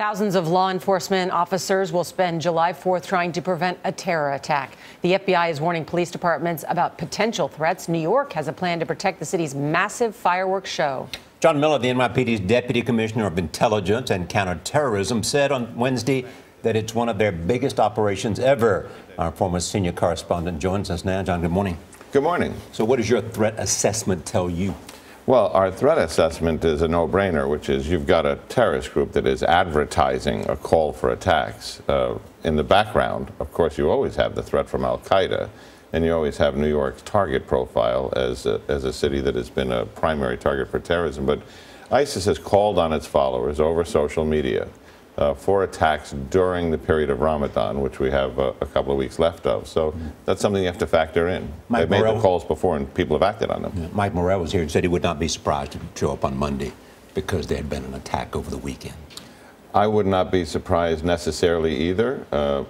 Thousands of law enforcement officers will spend July 4th trying to prevent a terror attack. The FBI is warning police departments about potential threats. New York has a plan to protect the city's massive fireworks show. John Miller, the NYPD's Deputy Commissioner of Intelligence and Counterterrorism, said on Wednesday that it's one of their biggest operations ever. Our former senior correspondent joins us now. John, good morning. Good morning. So what does your threat assessment tell you? Well, our threat assessment is a no-brainer, which is you've got a terrorist group that is advertising a call for attacks. In the background, of course, you always have the threat from al-Qaeda, and you always have New York's target profile as a city that has been a primary target for terrorism. But ISIS has called on its followers over social media for attacks during the period of Ramadan, which we have a couple of weeks left of. So that's something you have to factor in. They've made the calls before and people have acted on them. Yeah, Mike Morrell was here and said he would not be surprised to show up on Monday because there had been an attack over the weekend. I would not be surprised necessarily either.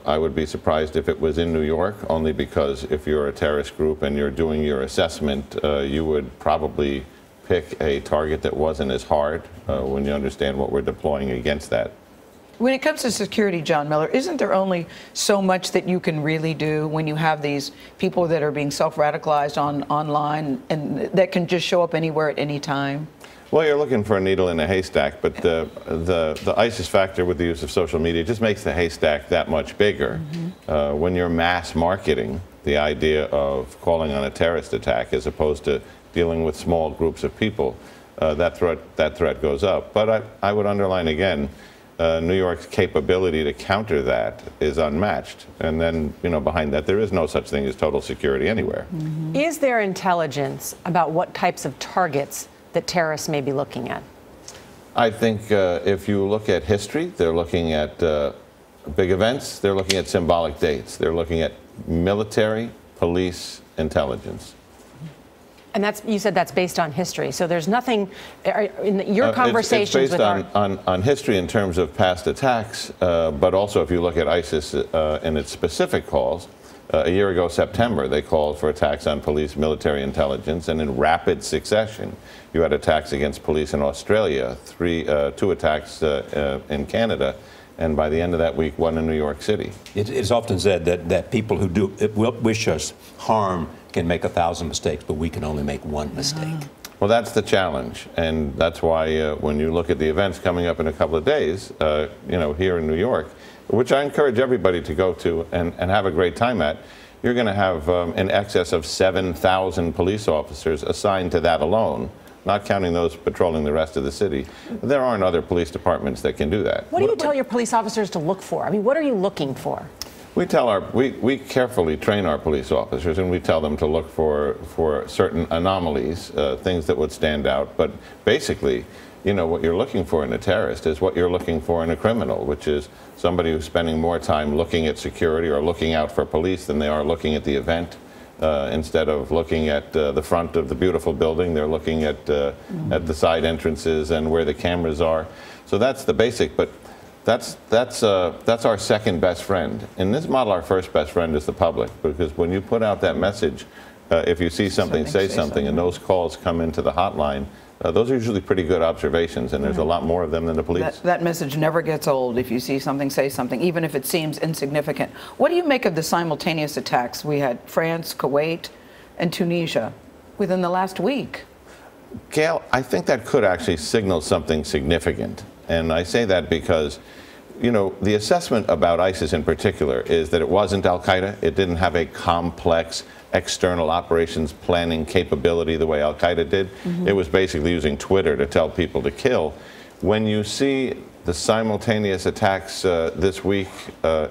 I would be surprised if it was in New York, only because if you're a terrorist group and you're doing your assessment, you would probably pick a target that wasn't as hard when you understand what we're deploying against that. When it comes to security, John Miller, isn't there only so much that you can really do when you have these people that are being self-radicalized online and that can just show up anywhere at any time? Well, you're looking for a needle in a haystack, but the ISIS factor with the use of social media just makes the haystack that much bigger. When you're mass marketing the idea of calling on a terrorist attack as opposed to dealing with small groups of people, that threat goes up. But I would underline again, New York's capability to counter that is unmatched. And then, behind that, there is no such thing as total security anywhere. Is there intelligence about what types of targets that terrorists may be looking at? I think if you look at history, they're looking at big events, they're looking at symbolic dates, they're looking at military, police, intelligence. And you said that's based on history. So there's nothing in your conversations it's based with on history in terms of past attacks, but also if you look at ISIS and its specific calls. A year ago, September, they called for attacks on police, military, intelligence, and in rapid succession, you had attacks against police in Australia, two attacks in Canada, and by the end of that week, one in New York City. It's often said that people who wish us harm can make 1,000 mistakes, but we can only make one mistake. Well, that's the challenge, and that's why when you look at the events coming up in a couple of days, here in New York, which I encourage everybody to go to and have a great time at, you're going to have in excess of 7,000 police officers assigned to that alone, not counting those patrolling the rest of the city. There aren't other police departments that can do that. What do you tell your police officers to look for? I mean, what are you looking for? We carefully train our police officers, and we tell them to look for certain anomalies, things that would stand out. But basically, what you're looking for in a terrorist is what you're looking for in a criminal, which is somebody who's spending more time looking at security or looking out for police than they are looking at the event. Instead of looking at the front of the beautiful building, they're looking at the side entrances and where the cameras are. So that's the basic, but that's our second best friend. In this model, our first best friend is the public, because when you put out that message, if you see something, say something, and those calls come into the hotline, those are usually pretty good observations, and there's a lot more of them than the police. That message never gets old. If you see something, say something, even if it seems insignificant. What do you make of the simultaneous attacks? We had France, Kuwait, and Tunisia within the last week. Gail, I think that could actually signal something significant. And I say that because, the assessment about ISIS in particular is that it wasn't al-Qaeda. It didn't have a complex external operations planning capability the way al-Qaeda did. It was basically using Twitter to tell people to kill. When you see the simultaneous attacks this week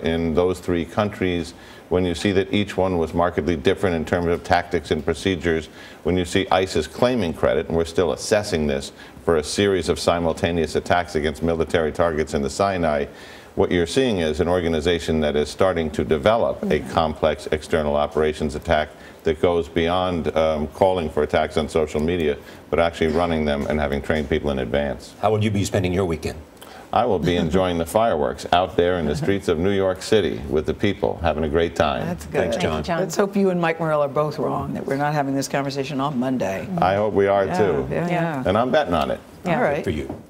in those three countries, when you see that each one was markedly different in terms of tactics and procedures, when you see ISIS claiming credit, and we're still assessing this, for a series of simultaneous attacks against military targets in the Sinai, what you're seeing is an organization that is starting to develop a complex external operations attack that goes beyond calling for attacks on social media, but actually running them and having trained people in advance. How will you be spending your weekend? I will be enjoying the fireworks out there in the streets of New York City with the people, having a great time. That's good. Thanks, John. Let's hope you and Mike Morrell are both wrong, that we're not having this conversation on Monday. I hope we are too. Yeah. And I'm betting on it. All right. Good for you.